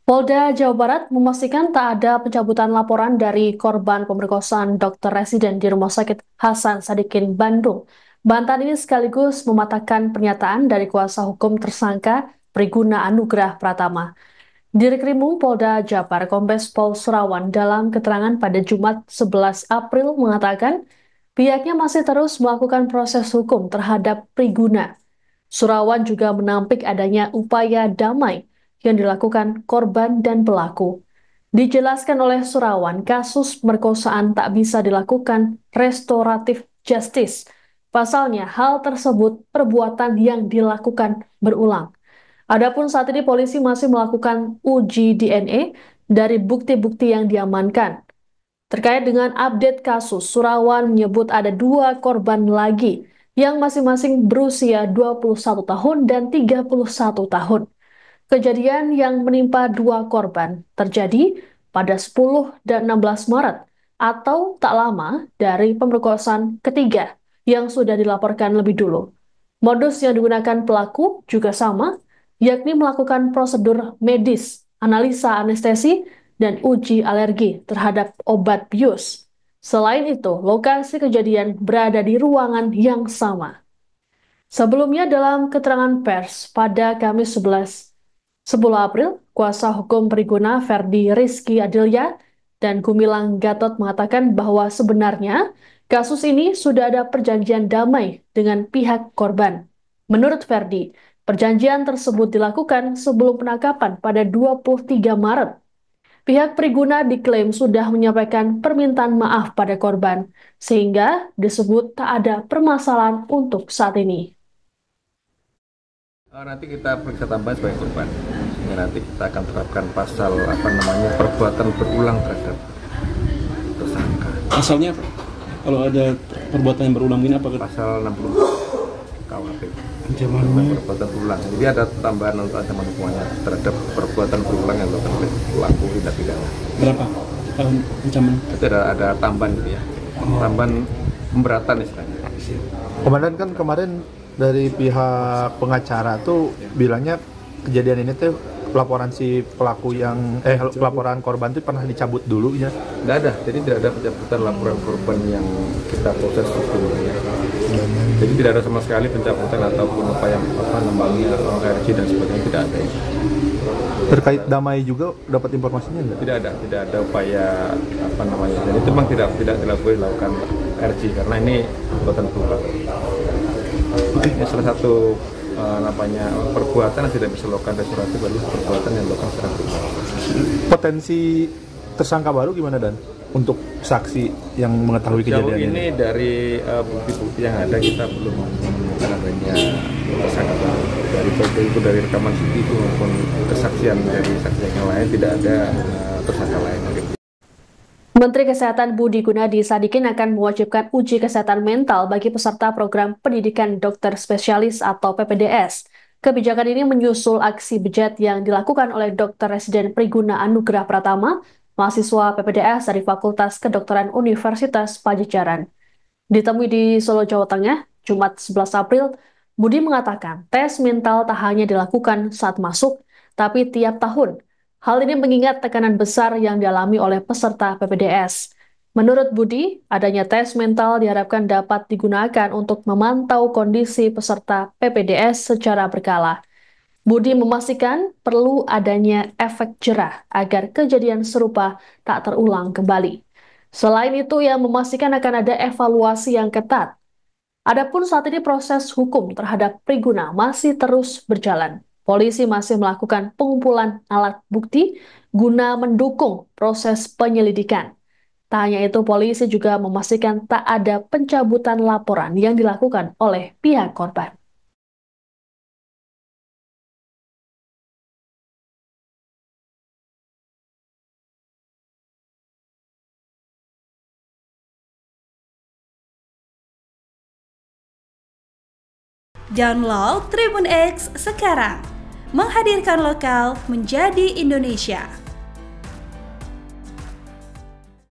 Polda Jawa Barat memastikan tak ada pencabutan laporan dari korban pemerkosaan dokter residen di Rumah Sakit Hasan Sadikin, Bandung. Bantahan ini sekaligus mematahkan pernyataan dari kuasa hukum tersangka Priguna Anugrah Pratama. Dirkrimum Polda Jabar Kombes Pol Surawan dalam keterangan pada Jumat 11 April mengatakan pihaknya masih terus melakukan proses hukum terhadap Priguna. Surawan juga menampik adanya upaya damai yang dilakukan korban dan pelaku. Dijelaskan oleh Surawan, kasus pemerkosaan tak bisa dilakukan restoratif justice. Pasalnya, hal tersebut perbuatan yang dilakukan berulang. Adapun saat ini polisi masih melakukan uji DNA dari bukti-bukti yang diamankan. Terkait dengan update kasus, Surawan menyebut ada dua korban lagi yang masing-masing berusia 21 tahun dan 31 tahun. Kejadian yang menimpa dua korban terjadi pada 10 dan 16 Maret atau tak lama dari pemerkosaan ketiga yang sudah dilaporkan lebih dulu. Modus yang digunakan pelaku juga sama, yakni melakukan prosedur medis, analisa anestesi, dan uji alergi terhadap obat bius. Selain itu, lokasi kejadian berada di ruangan yang sama. Sebelumnya dalam keterangan pers pada Kamis 10 April, kuasa hukum Priguna Ferdi Rizky Adilya dan Gumilang Gatot mengatakan bahwa sebenarnya kasus ini sudah ada perjanjian damai dengan pihak korban. Menurut Ferdi, perjanjian tersebut dilakukan sebelum penangkapan pada 23 Maret. Pihak Priguna diklaim sudah menyampaikan permintaan maaf pada korban, sehingga disebut tak ada permasalahan untuk saat ini. Nanti kita periksa tambahan sebagai korban. Sehingga nanti kita akan terapkan pasal perbuatan berulang terhadap tersangka. Pasalnya apa? Kalau ada perbuatan yang berulang ini apa? Pasal 60 KUHP. Ancamannya Perbuatan berulang. Jadi ada tambahan untuk ancaman hukumannya terhadap perbuatan berulang yang dilakukan oleh pelaku tindak pidana. berapa tahun ancaman? Itu ada tambahan gitu ya. Tambahan pemberatan istilahnya. Komandan, kan kemarin dari pihak pengacara tuh bilangnya kejadian ini tuh laporan si pelaku laporan korban tuh pernah dicabut dulu ya. Nggak ada, jadi tidak ada pencabutan laporan korban yang kita proses hukumnya. Jadi tidak ada sama sekali pencabutan ataupun RC dan sebagainya, tidak ada. Terkait damai juga dapat informasinya enggak? Tidak ada upaya dan itu memang tidak dilakukan RC karena ini perbuatan berulang. Ini salah satu perbuatan yang tidak bisa dilakukan restoratif adalah perbuatan yang dilakukan secara berulang. Potensi tersangka baru gimana, Dan, untuk saksi yang mengetahui kejadian ini? Ini dari bukti-bukti yang ada kita belum menemukan adanya tersangka baru. Dari rekaman CCTV maupun kesaksian dari saksi yang lain tidak ada tersangka lain. Menteri Kesehatan Budi Gunadi Sadikin akan mewajibkan uji kesehatan mental bagi peserta program pendidikan dokter spesialis atau PPDS. Kebijakan ini menyusul aksi bejat yang dilakukan oleh Dokter Residen Priguna Anugrah Pratama, mahasiswa PPDS dari Fakultas Kedokteran Universitas Padjadjaran. Ditemui di Solo, Jawa Tengah, Jumat 11 April, Budi mengatakan tes mental tak hanya dilakukan saat masuk, tapi tiap tahun. Hal ini mengingat tekanan besar yang dialami oleh peserta PPDS. Menurut Budi, adanya tes mental diharapkan dapat digunakan untuk memantau kondisi peserta PPDS secara berkala. Budi memastikan perlu adanya efek jerah agar kejadian serupa tak terulang kembali. Selain itu, ia memastikan akan ada evaluasi yang ketat. Adapun saat ini proses hukum terhadap Priguna masih terus berjalan. Polisi masih melakukan pengumpulan alat bukti guna mendukung proses penyelidikan. Tak hanya itu, polisi juga memastikan tak ada pencabutan laporan yang dilakukan oleh pihak korban. Download Tribun X sekarang, menghadirkan lokal menjadi Indonesia.